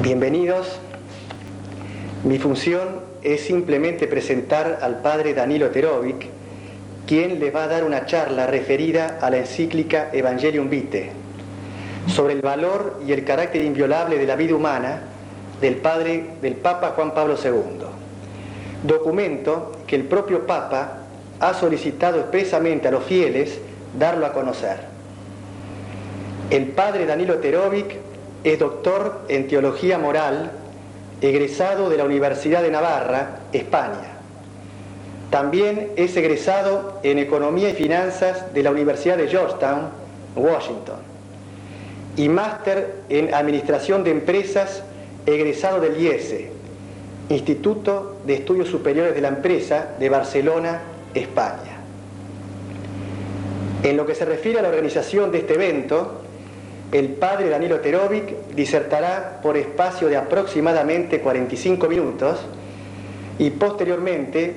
Bienvenidos. Mi función es simplemente presentar al padre Danilo Terovic, quien les va a dar una charla referida a la encíclica Evangelium Vitae, sobre el valor y el carácter inviolable de la vida humana del Papa Juan Pablo II, documento que el propio Papa ha solicitado expresamente a los fieles darlo a conocer. El padre Danilo Terovic es doctor en Teología Moral, egresado de la Universidad de Navarra, España. También es egresado en Economía y Finanzas de la Universidad de Georgetown, Washington. Y máster en Administración de Empresas, egresado del IESE, Instituto de Estudios Superiores de la Empresa de Barcelona, España. En lo que se refiere a la organización de este evento, el padre Danilo Terovic disertará por espacio de aproximadamente 45 minutos y posteriormente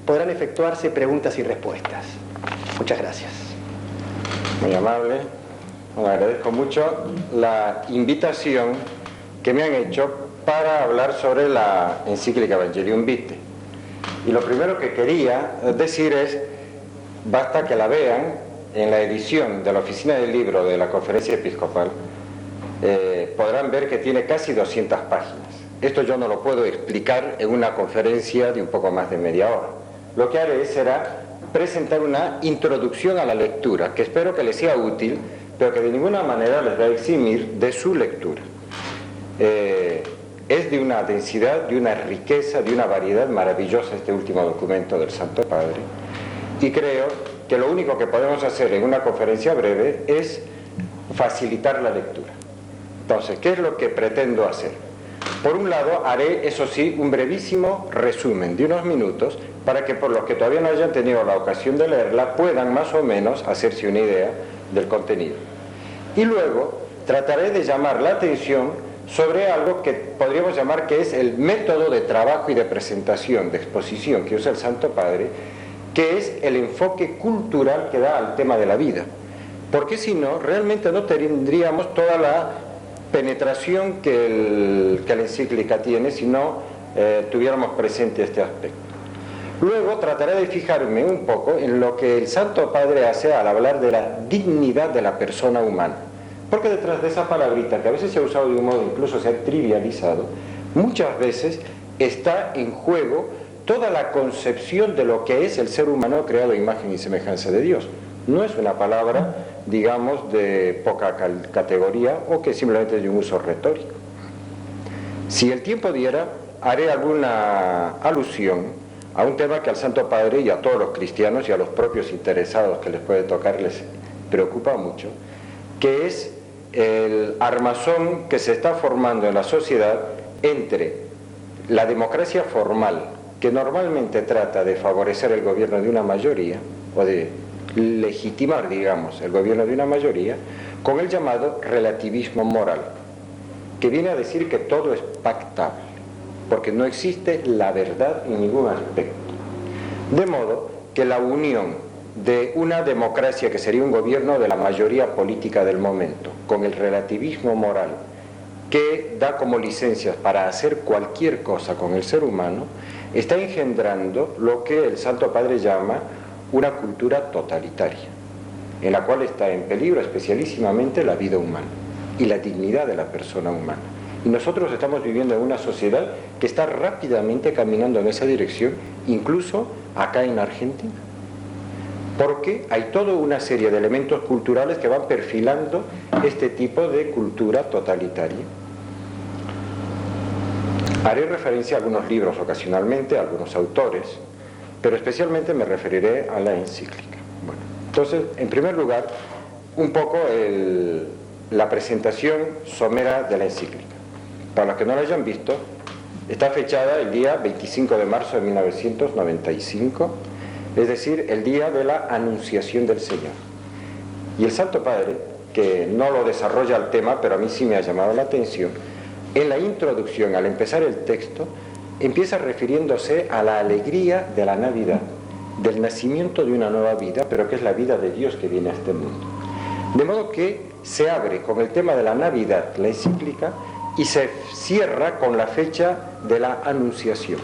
podrán efectuarse preguntas y respuestas. Muchas gracias. Muy amable. Bueno, agradezco mucho la invitación que me han hecho para hablar sobre la encíclica Evangelium Vitae. Y lo primero que quería decir es, basta que la vean en la edición de la Oficina del Libro de la Conferencia Episcopal, podrán ver que tiene casi 200 páginas. Esto yo no lo puedo explicar en una conferencia de un poco más de media hora. Lo que haré será presentar una introducción a la lectura, que espero que les sea útil, pero que de ninguna manera les va a eximir de su lectura. Es de una densidad, de una riqueza, de una variedad maravillosa este último documento del Santo Padre, y creo que lo único que podemos hacer en una conferencia breve es facilitar la lectura. Entonces, ¿qué es lo que pretendo hacer? Por un lado, haré, eso sí, un brevísimo resumen de unos minutos para que por los que todavía no hayan tenido la ocasión de leerla puedan más o menos hacerse una idea del contenido. Y luego trataré de llamar la atención sobre algo que podríamos llamar que es el método de trabajo y de presentación, de exposición que usa el Santo Padre, que es el enfoque cultural que da al tema de la vida. Porque si no, realmente no tendríamos toda la penetración que la encíclica tiene si no tuviéramos presente este aspecto. Luego trataré de fijarme un poco en lo que el Santo Padre hace al hablar de la dignidad de la persona humana. Porque detrás de esa palabrita, que a veces se ha usado de un modo, incluso se ha trivializado, muchas veces está en juego toda la concepción de lo que es el ser humano creado a imagen y semejanza de Dios. No es una palabra, digamos, de poca categoría o que simplemente es de un uso retórico. Si el tiempo diera, haré alguna alusión a un tema que al Santo Padre y a todos los cristianos y a los propios interesados que les puede tocar les preocupa mucho, que es el armazón que se está formando en la sociedad entre la democracia formal, que normalmente trata de favorecer el gobierno de una mayoría, o de legitimar, digamos, el gobierno de una mayoría, con el llamado relativismo moral, que viene a decir que todo es pactable, porque no existe la verdad en ningún aspecto. De modo que la unión de una democracia que sería un gobierno de la mayoría política del momento, con el relativismo moral, que da como licencias para hacer cualquier cosa con el ser humano, está engendrando lo que el Santo Padre llama una cultura totalitaria, en la cual está en peligro especialísimamente la vida humana y la dignidad de la persona humana. Y nosotros estamos viviendo en una sociedad que está rápidamente caminando en esa dirección, incluso acá en Argentina, porque hay toda una serie de elementos culturales que van perfilando este tipo de cultura totalitaria. Haré referencia a algunos libros ocasionalmente, a algunos autores, pero especialmente me referiré a la encíclica. Bueno, entonces, en primer lugar, un poco la presentación somera de la encíclica. Para los que no la hayan visto, está fechada el día 25 de marzo de 1995, es decir, el día de la Anunciación del Señor. Y el Santo Padre, que no lo desarrolla el tema, pero a mí sí me ha llamado la atención, en la introducción, al empezar el texto, empieza refiriéndose a la alegría de la Navidad, del nacimiento de una nueva vida, pero que es la vida de Dios que viene a este mundo. De modo que se abre con el tema de la Navidad, la encíclica, y se cierra con la fecha de la Anunciación,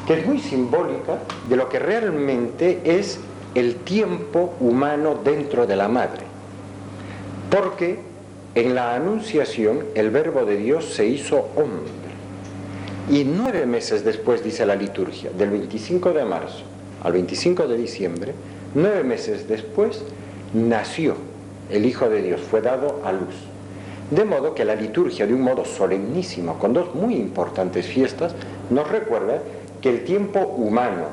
que es muy simbólica de lo que realmente es el tiempo humano dentro de la madre. Porque en la Anunciación el Verbo de Dios se hizo hombre. Y 9 meses después, dice la liturgia, del 25 de marzo al 25 de diciembre, 9 meses después, nació el Hijo de Dios, fue dado a luz. De modo que la liturgia, de un modo solemnísimo, con dos muy importantes fiestas, nos recuerda que el tiempo humano,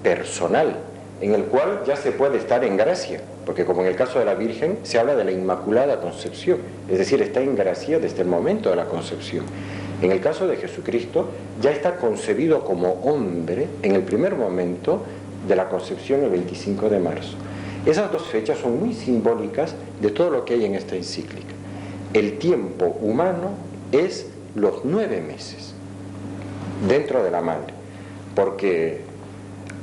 personal, en el cual ya se puede estar en gracia, porque como en el caso de la Virgen se habla de la Inmaculada Concepción, es decir, está en gracia desde el momento de la concepción. En el caso de Jesucristo ya está concebido como hombre en el primer momento de la concepción, el 25 de marzo. Esas dos fechas son muy simbólicas de todo lo que hay en esta encíclica. El tiempo humano es los 9 meses dentro de la madre, porque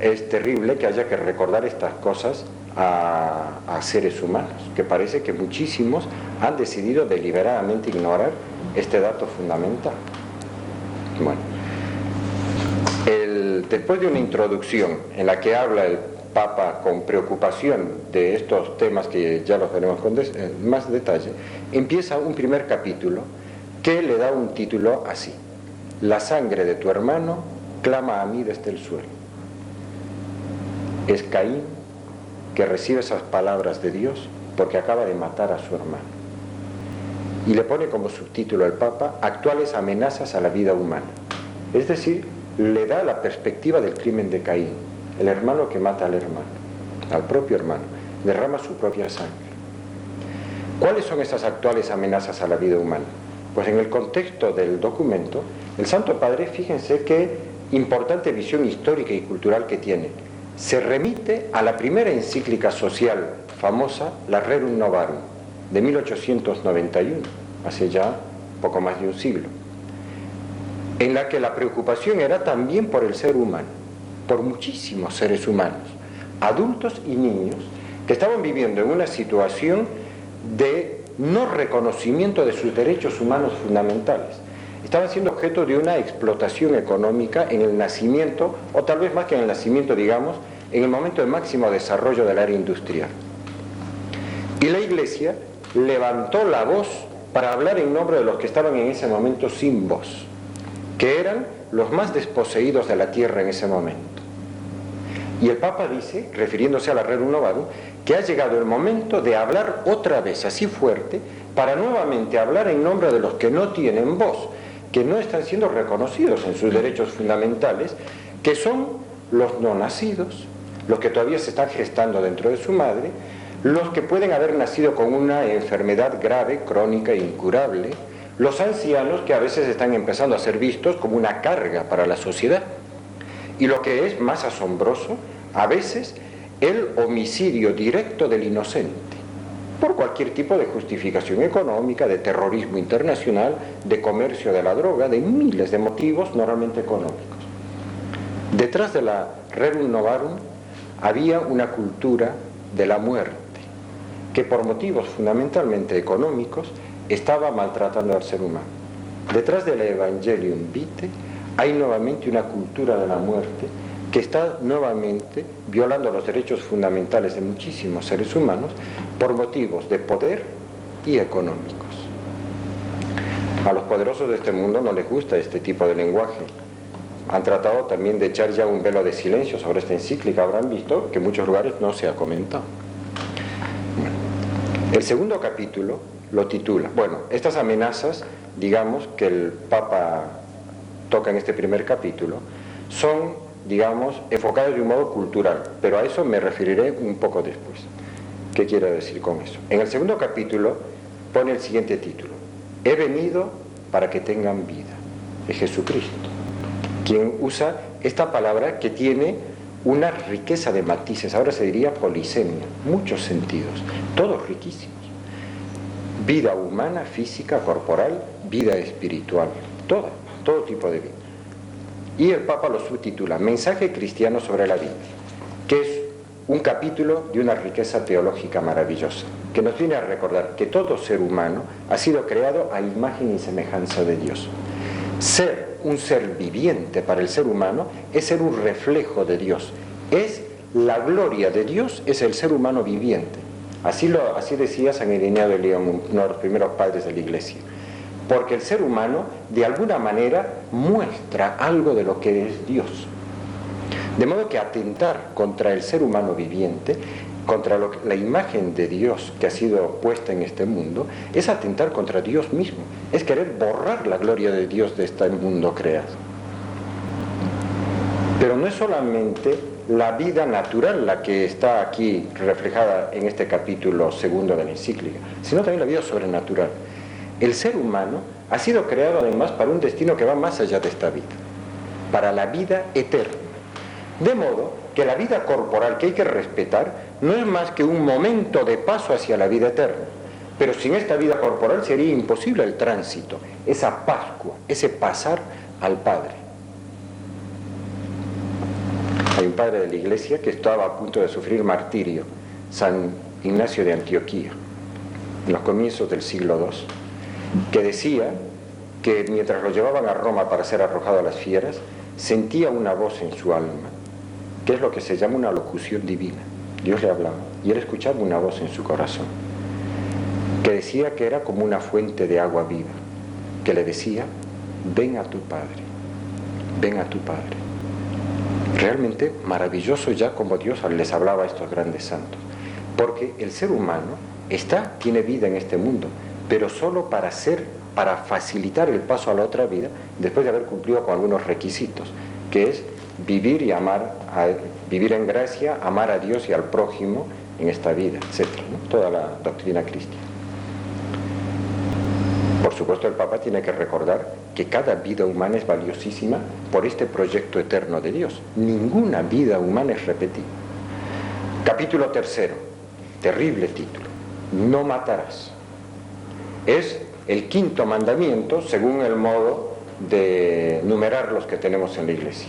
es terrible que haya que recordar estas cosas a seres humanos, que parece que muchísimos han decidido deliberadamente ignorar este dato fundamental. Bueno, después de una introducción en la que habla el Papa con preocupación de estos temas que ya los veremos con más detalle, empieza un primer capítulo que le da un título así: La sangre de tu hermano clama a mí desde el suelo. Es Caín que recibe esas palabras de Dios porque acaba de matar a su hermano. Y le pone como subtítulo el Papa: Actuales amenazas a la vida humana. Es decir, le da la perspectiva del crimen de Caín, el hermano que mata al hermano, al propio hermano, derrama su propia sangre. ¿Cuáles son esas actuales amenazas a la vida humana? Pues en el contexto del documento, el Santo Padre, fíjense qué importante visión histórica y cultural que tiene. Se remite a la primera encíclica social famosa, la Rerum Novarum, de 1891, hace ya poco más de un siglo, en la que la preocupación era también por el ser humano, por muchísimos seres humanos, adultos y niños, que estaban viviendo en una situación de no reconocimiento de sus derechos humanos fundamentales. Estaban siendo objeto de una explotación económica en el nacimiento, o tal vez más que en el nacimiento, digamos, en el momento de máximo desarrollo del área industrial. Y la Iglesia levantó la voz para hablar en nombre de los que estaban en ese momento sin voz, que eran los más desposeídos de la tierra en ese momento. Y el Papa dice, refiriéndose a la Rerum Novarum, que ha llegado el momento de hablar otra vez así fuerte, para nuevamente hablar en nombre de los que no tienen voz, que no están siendo reconocidos en sus derechos fundamentales, que son los no nacidos, los que todavía se están gestando dentro de su madre, los que pueden haber nacido con una enfermedad grave, crónica e incurable, los ancianos que a veces están empezando a ser vistos como una carga para la sociedad. Y lo que es más asombroso, a veces el homicidio directo del inocente, por cualquier tipo de justificación económica, de terrorismo internacional, de comercio de la droga, de miles de motivos normalmente económicos. Detrás de la Rerum Novarum había una cultura de la muerte, que por motivos fundamentalmente económicos estaba maltratando al ser humano. Detrás del Evangelium Vitae hay nuevamente una cultura de la muerte que está nuevamente violando los derechos fundamentales de muchísimos seres humanos por motivos de poder y económicos. A los poderosos de este mundo no les gusta este tipo de lenguaje. Han tratado también de echar ya un velo de silencio sobre esta encíclica. Habrán visto que en muchos lugares no se ha comentado. Bueno, el segundo capítulo lo titula, bueno, estas amenazas, digamos, que el Papa toca en este primer capítulo son, digamos, enfocados de un modo cultural, pero a eso me referiré un poco después. ¿Qué quiero decir con eso? En el segundo capítulo pone el siguiente título: he venido para que tengan vida. Es Jesucristo quien usa esta palabra que tiene una riqueza de matices, ahora se diría polisemia, muchos sentidos, todos riquísimos. Vida humana, física, corporal, vida espiritual, todo tipo de vida. Y el Papa lo subtitula Mensaje cristiano sobre la vida, que es un capítulo de una riqueza teológica maravillosa, que nos viene a recordar que todo ser humano ha sido creado a imagen y semejanza de Dios. Ser un ser viviente para el ser humano es ser un reflejo de Dios, es la gloria de Dios, es el ser humano viviente. Así decía San Ireneo de León, uno de los primeros padres de la Iglesia, porque el ser humano de alguna manera muestra algo de lo que es Dios. De modo que atentar contra el ser humano viviente, contra la imagen de Dios que ha sido puesta en este mundo, es atentar contra Dios mismo, es querer borrar la gloria de Dios de este mundo creado. Pero no es solamente la vida natural la que está aquí reflejada en este capítulo segundo de la encíclica, sino también la vida sobrenatural. El ser humano ha sido creado además para un destino que va más allá de esta vida, para la vida eterna. De modo que la vida corporal que hay que respetar no es más que un momento de paso hacia la vida eterna. Pero sin esta vida corporal sería imposible el tránsito, esa Pascua, ese pasar al Padre. Hay un padre de la Iglesia que estaba a punto de sufrir martirio, San Ignacio de Antioquía, en los comienzos del siglo II, que decía que mientras lo llevaban a Roma para ser arrojado a las fieras, sentía una voz en su alma, que es lo que se llama una locución divina. Dios le hablaba y él escuchaba una voz en su corazón, que decía que era como una fuente de agua viva, que le decía: ven a tu Padre, ven a tu Padre. Realmente maravilloso ya como Dios les hablaba a estos grandes santos, porque el ser humano tiene vida en este mundo, pero solo para facilitar el paso a la otra vida, después de haber cumplido con algunos requisitos, que es vivir y amar, vivir en gracia, amar a Dios y al prójimo en esta vida, etc., ¿no? Toda la doctrina cristiana. Por supuesto, el Papa tiene que recordar que cada vida humana es valiosísima por este proyecto eterno de Dios. Ninguna vida humana es repetida. Capítulo 3, terrible título: no matarás. Es el quinto mandamiento según el modo de numerar los que tenemos en la Iglesia,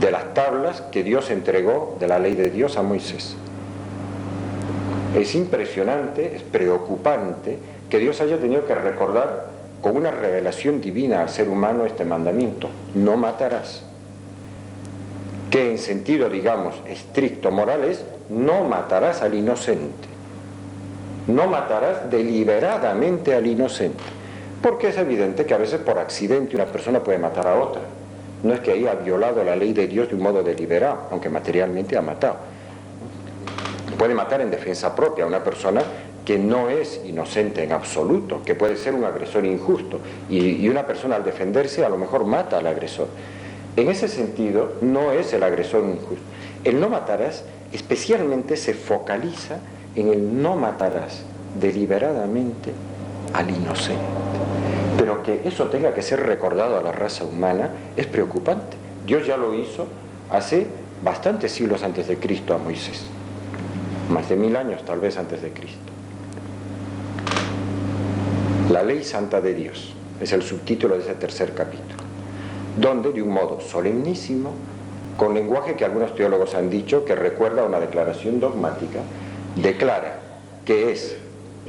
de las tablas que Dios entregó de la ley de Dios a Moisés. Es impresionante, es preocupante que Dios haya tenido que recordar con una revelación divina al ser humano este mandamiento: no matarás, que en sentido, digamos, estricto moral es: no matarás al inocente, no matarás deliberadamente al inocente, porque es evidente que a veces por accidente una persona puede matar a otra. No es que haya violado la ley de Dios de un modo deliberado, aunque materialmente ha matado. Puede matar en defensa propia a una persona que no es inocente en absoluto, que puede ser un agresor injusto, y una persona al defenderse a lo mejor mata al agresor. En ese sentido no es el agresor injusto. El no matarás especialmente se focaliza en el no matarás deliberadamente al inocente. Pero que eso tenga que ser recordado a la raza humana es preocupante. Dios ya lo hizo hace bastantes siglos antes de Cristo a Moisés, más de 1000 años tal vez antes de Cristo. La ley santa de Dios es el subtítulo de ese tercer capítulo, donde de un modo solemnísimo, con lenguaje que algunos teólogos han dicho que recuerda a una declaración dogmática, declara que es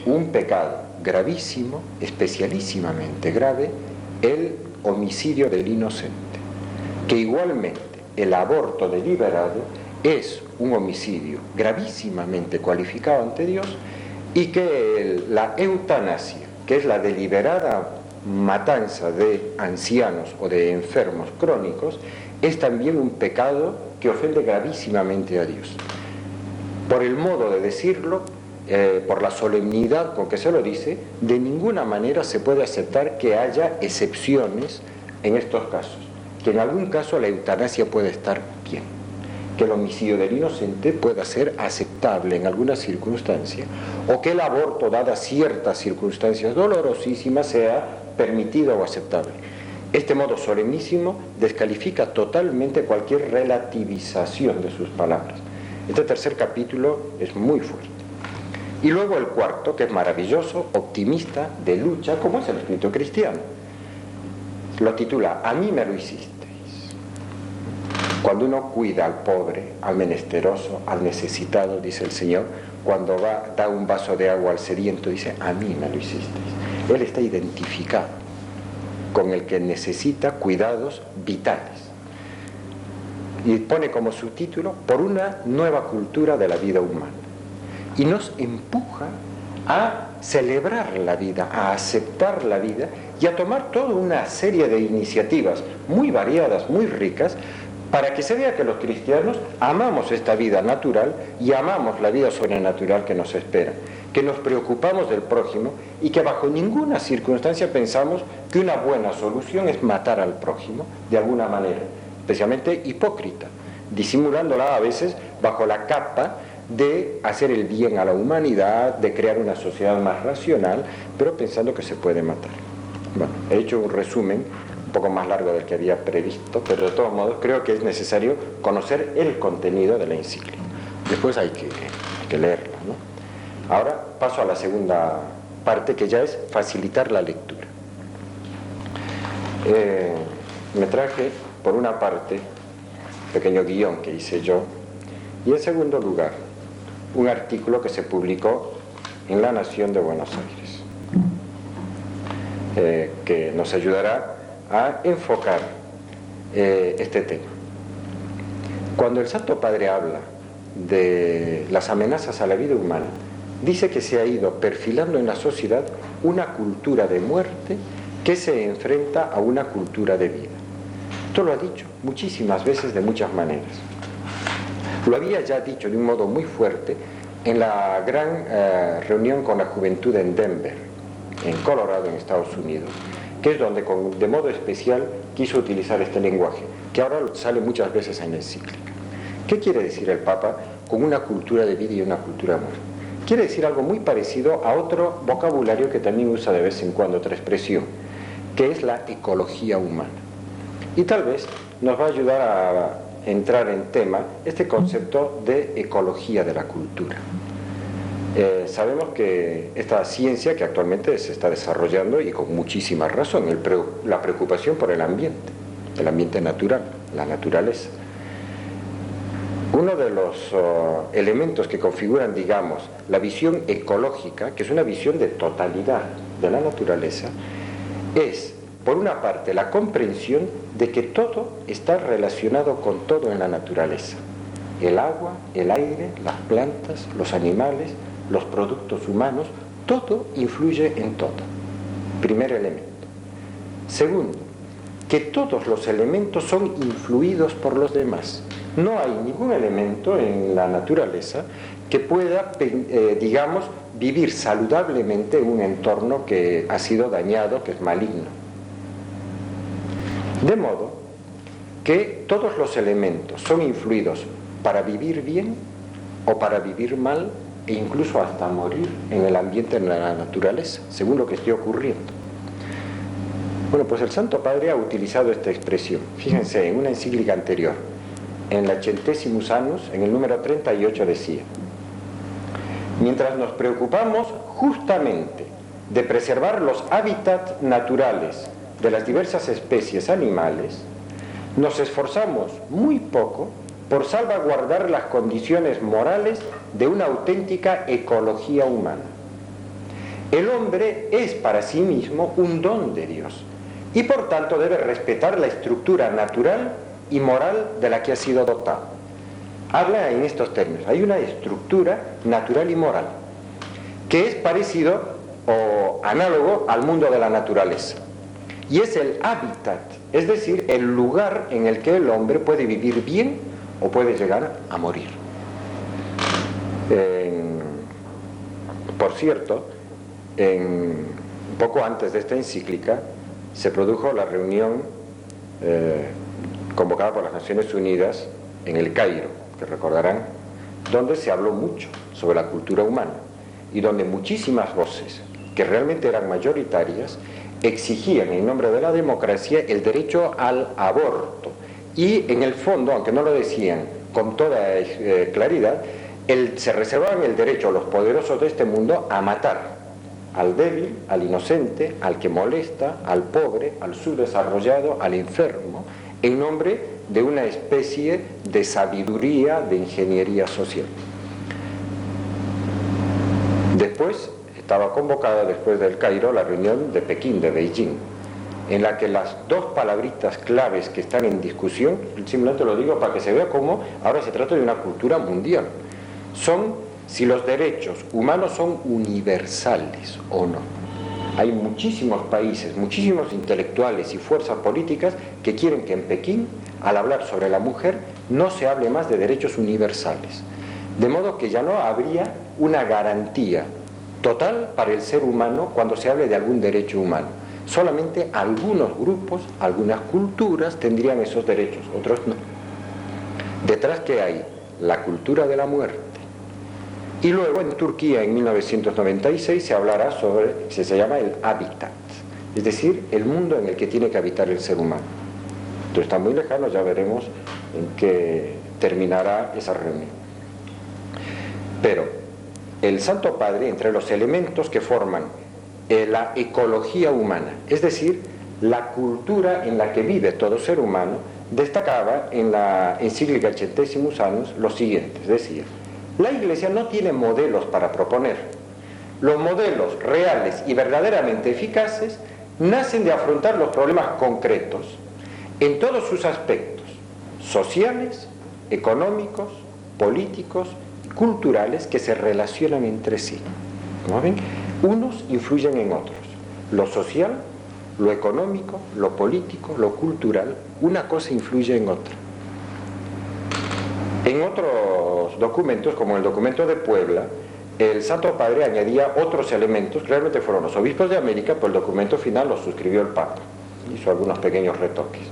un pecado gravísimo, especialísimamente grave, el homicidio del inocente, que igualmente el aborto deliberado es un homicidio gravísimamente cualificado ante Dios, y que la eutanasia, que es la deliberada matanza de ancianos o de enfermos crónicos, es también un pecado que ofende gravísimamente a Dios. Por el modo de decirlo, por la solemnidad con que se lo dice, de ninguna manera se puede aceptar que haya excepciones en estos casos, que en algún caso la eutanasia puede estar bien, que el homicidio del inocente pueda ser aceptable en algunas circunstancias, o que el aborto, dadas ciertas circunstancias dolorosísimas, sea permitido o aceptable. Este modo solemnísimo descalifica totalmente cualquier relativización de sus palabras. Este tercer capítulo es muy fuerte. Y luego el cuarto, que es maravilloso, optimista, de lucha, como es el espíritu cristiano. Lo titula "A mí me lo hicisteis". Cuando uno cuida al pobre, al menesteroso, al necesitado, dice el Señor, cuando da un vaso de agua al sediento, dice "a mí me lo hicisteis". Él está identificado con el que necesita cuidados vitales. Y pone como subtítulo "Por una nueva cultura de la vida humana". Y nos empuja a celebrar la vida, a aceptar la vida y a tomar toda una serie de iniciativas muy variadas, muy ricas, para que se vea que los cristianos amamos esta vida natural y amamos la vida sobrenatural que nos espera, que nos preocupamos del prójimo y que bajo ninguna circunstancia pensamos que una buena solución es matar al prójimo de alguna manera, especialmente hipócrita, disimulándola a veces bajo la capa de hacer el bien a la humanidad, de crear una sociedad más racional, pero pensando que se puede matar. Bueno, he hecho un resumen un poco más largo del que había previsto, pero de todos modos creo que es necesario conocer el contenido de la encíclica. Después hay que leerla, ¿no? Ahora paso a la segunda parte, que ya es facilitar la lectura. Me traje, por una parte, pequeño guión que hice yo, y en segundo lugar, un artículo que se publicó en La Nación de Buenos Aires, que nos ayudará a enfocar este tema. Cuando el Santo Padre habla de las amenazas a la vida humana, dice que se ha ido perfilando en la sociedad una cultura de muerte que se enfrenta a una cultura de vida. Esto lo ha dicho muchísimas veces de muchas maneras. Lo había ya dicho de un modo muy fuerte en la gran reunión con la juventud en Denver, en Colorado, en Estados Unidos, que es donde de modo especial quiso utilizar este lenguaje, que ahora sale muchas veces en la encíclica. ¿Qué quiere decir el Papa con una cultura de vida y una cultura de muerte? Quiere decir algo muy parecido a otro vocabulario que también usa de vez en cuando, otra expresión, que es la ecología humana. Y tal vez nos va a ayudar a entrar en tema este concepto de ecología de la cultura. Sabemos que esta ciencia que actualmente se está desarrollando, y con muchísima razón, la preocupación por el ambiente natural, la naturaleza. Uno de los elementos que configuran, digamos, la visión ecológica, que es una visión de totalidad de la naturaleza, es, por una parte, la comprensión de que todo está relacionado con todo en la naturaleza. El agua, el aire, las plantas, los animales, los productos humanos, todo influye en todo. Primer elemento. Segundo, que todos los elementos son influidos por los demás. No hay ningún elemento en la naturaleza que pueda, digamos, vivir saludablemente en un entorno que ha sido dañado, que es maligno. De modo que todos los elementos son influidos para vivir bien o para vivir mal, e incluso hasta morir en el ambiente, en la naturaleza, según lo que esté ocurriendo. Bueno, pues el Santo Padre ha utilizado esta expresión. Fíjense, en una encíclica anterior, en la Centesimus Annus, en el número 38, decía: mientras nos preocupamos justamente de preservar los hábitats naturales de las diversas especies animales, nos esforzamos muy poco por salvaguardar las condiciones morales de una auténtica ecología humana. El hombre es para sí mismo un don de Dios y por tanto debe respetar la estructura natural y moral de la que ha sido dotado. Habla en estos términos: hay una estructura natural y moral que es parecido o análogo al mundo de la naturaleza, y es el hábitat, es decir, el lugar en el que el hombre puede vivir bien o puede llegar a morir. Por cierto, poco antes de esta encíclica se produjo la reunión convocada por las Naciones Unidas en el Cairo, que recordarán, donde se habló mucho sobre la cultura humana y donde muchísimas voces, que realmente eran mayoritarias, exigían en nombre de la democracia el derecho al aborto. Y en el fondo, aunque no lo decían con toda claridad, se reservaban el derecho a los poderosos de este mundo a matar al débil, al inocente, al que molesta, al pobre, al subdesarrollado, al enfermo, en nombre de una especie de sabiduría, de ingeniería social. Después estaba convocada, después del Cairo, la reunión de Pekín, de Beijing, en la que las dos palabritas claves que están en discusión, simplemente lo digo para que se vea cómo ahora se trata de una cultura mundial, son si los derechos humanos son universales o no. Hay muchísimos países, muchísimos intelectuales y fuerzas políticas que quieren que en Pekín, al hablar sobre la mujer, no se hable más de derechos universales. De modo que ya no habría una garantía total para el ser humano cuando se hable de algún derecho humano. Solamente algunos grupos, algunas culturas tendrían esos derechos, otros no. Detrás que hay la cultura de la muerte. Y luego en Turquía en 1996 se hablará sobre, se llama el hábitat, es decir, el mundo en el que tiene que habitar el ser humano. Entonces está muy lejano, ya veremos en qué terminará esa reunión. Pero el Santo Padre, entre los elementos que forman la ecología humana, es decir, la cultura en la que vive todo ser humano, destacaba en la encíclica Centesimus Annus lo siguiente, es decir, la Iglesia no tiene modelos para proponer. Los modelos reales y verdaderamente eficaces nacen de afrontar los problemas concretos en todos sus aspectos, sociales, económicos, políticos, culturales, que se relacionan entre sí. ¿Cómo ven? Unos influyen en otros. Lo social, lo económico, lo político, lo cultural, una cosa influye en otra. En otros documentos, como el documento de Puebla, el Santo Padre añadía otros elementos, realmente fueron los obispos de América, pero el documento final lo suscribió el Papa, hizo algunos pequeños retoques,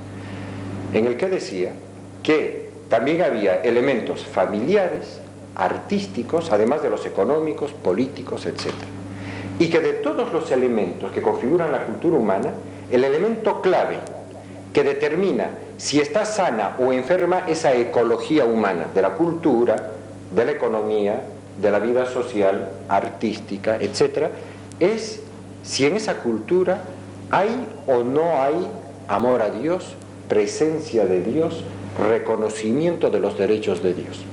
en el que decía que también había elementos familiares, artísticos, además de los económicos, políticos, etc. Y que de todos los elementos que configuran la cultura humana, el elemento clave que determina si está sana o enferma esa ecología humana, de la cultura, de la economía, de la vida social, artística, etc., es si en esa cultura hay o no hay amor a Dios, presencia de Dios, reconocimiento de los derechos de Dios.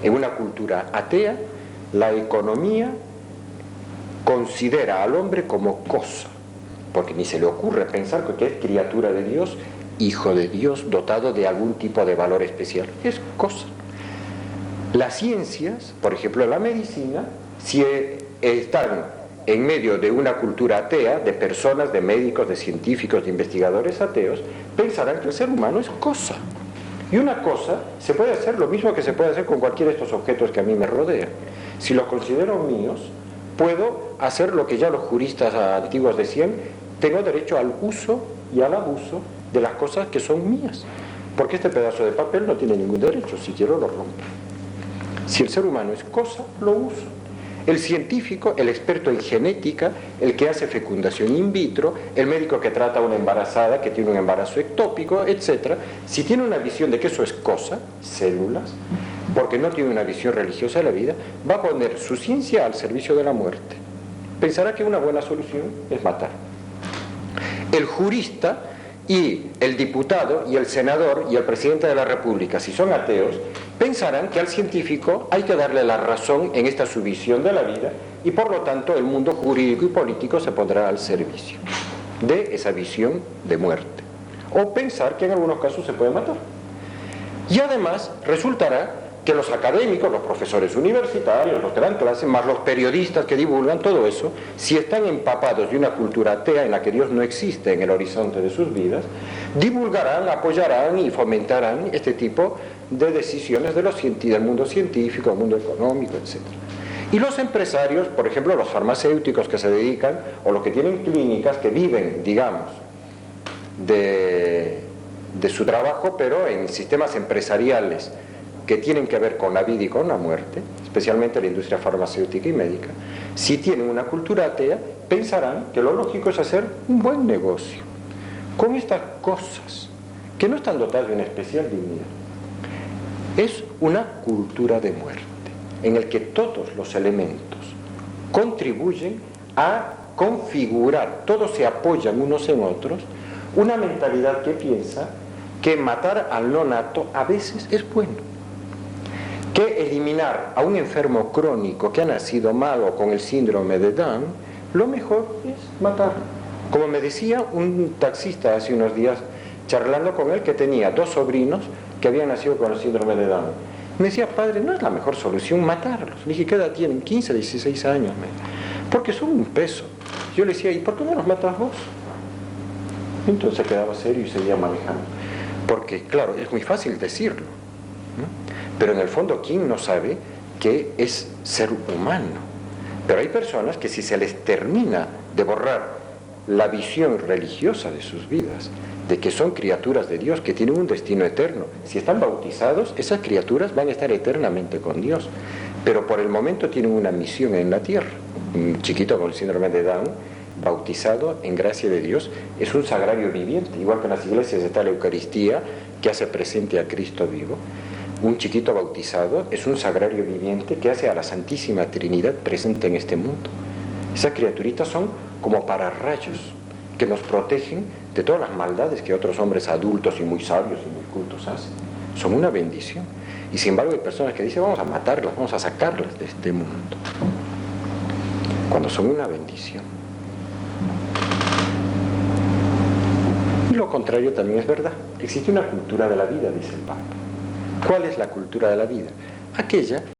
En una cultura atea, la economía considera al hombre como cosa, porque ni se le ocurre pensar que es criatura de Dios, hijo de Dios, dotado de algún tipo de valor especial. Es cosa. Las ciencias, por ejemplo la medicina, si están en medio de una cultura atea, de personas, de médicos, de científicos, de investigadores ateos, pensarán que el ser humano es cosa. Y una cosa se puede hacer lo mismo que se puede hacer con cualquiera de estos objetos que a mí me rodean. Si los considero míos, puedo hacer lo que ya los juristas antiguos decían: tengo derecho al uso y al abuso de las cosas que son mías, porque este pedazo de papel no tiene ningún derecho, si quiero lo rompo. Si el ser humano es cosa, lo uso. El científico, el experto en genética, el que hace fecundación in vitro, el médico que trata a una embarazada que tiene un embarazo ectópico, etc., si tiene una visión de que eso es cosa, células, porque no tiene una visión religiosa de la vida, va a poner su ciencia al servicio de la muerte. Pensará que una buena solución es matar. El jurista y el diputado y el senador y el presidente de la República, si son ateos, pensarán que al científico hay que darle la razón en esta su visión de la vida, y por lo tanto el mundo jurídico y político se pondrá al servicio de esa visión de muerte, o pensar que en algunos casos se puede matar. Y además resultará que los académicos, los profesores universitarios, los que dan clases, más los periodistas que divulgan todo eso, si están empapados de una cultura atea en la que Dios no existe en el horizonte de sus vidas, divulgarán, apoyarán y fomentarán este tipo de decisiones del mundo científico, del mundo económico, etc. Y los empresarios, por ejemplo, los farmacéuticos que se dedican, o los que tienen clínicas que viven, digamos, de de su trabajo, pero en sistemas empresariales que tienen que ver con la vida y con la muerte, especialmente la industria farmacéutica y médica, si tienen una cultura atea, pensarán que lo lógico es hacer un buen negocio con estas cosas que no están dotadas de una especial dignidad. Es una cultura de muerte, en el que todos los elementos contribuyen a configurar, todos se apoyan unos en otros, una mentalidad que piensa que matar al no nato a veces es bueno, que eliminar a un enfermo crónico que ha nacido malo con el síndrome de Down, lo mejor es matarlo. Como me decía un taxista hace unos días, charlando con él, que tenía 2 sobrinos que habían nacido con el síndrome de Down. Me decía, padre, ¿no es la mejor solución matarlos? Le dije, ¿qué edad tienen? 15, 16 años. Porque son un peso. Yo le decía, ¿y por qué no los matas vos? Entonces quedaba serio y seguía manejando. Porque, claro, es muy fácil decirlo, ¿no? Pero en el fondo, ¿quién no sabe qué es ser humano? Pero hay personas que si se les termina de borrar la visión religiosa de sus vidas, de que son criaturas de Dios, que tienen un destino eterno, si están bautizados, esas criaturas van a estar eternamente con Dios, pero por el momento tienen una misión en la tierra. Un chiquito con el síndrome de Down, bautizado en gracia de Dios, es un sagrario viviente, igual que en las iglesias está la Eucaristía, que hace presente a Cristo vivo. Un chiquito bautizado es un sagrario viviente que hace a la Santísima Trinidad presente en este mundo. Esas criaturitas son como pararrayos que nos protegen de todas las maldades que otros hombres adultos y muy sabios y muy cultos hacen. Son una bendición. Y sin embargo hay personas que dicen, vamos a matarlas, vamos a sacarlas de este mundo, cuando son una bendición. Y lo contrario también es verdad. Existe una cultura de la vida, dice el Papa. ¿Cuál es la cultura de la vida? Aquella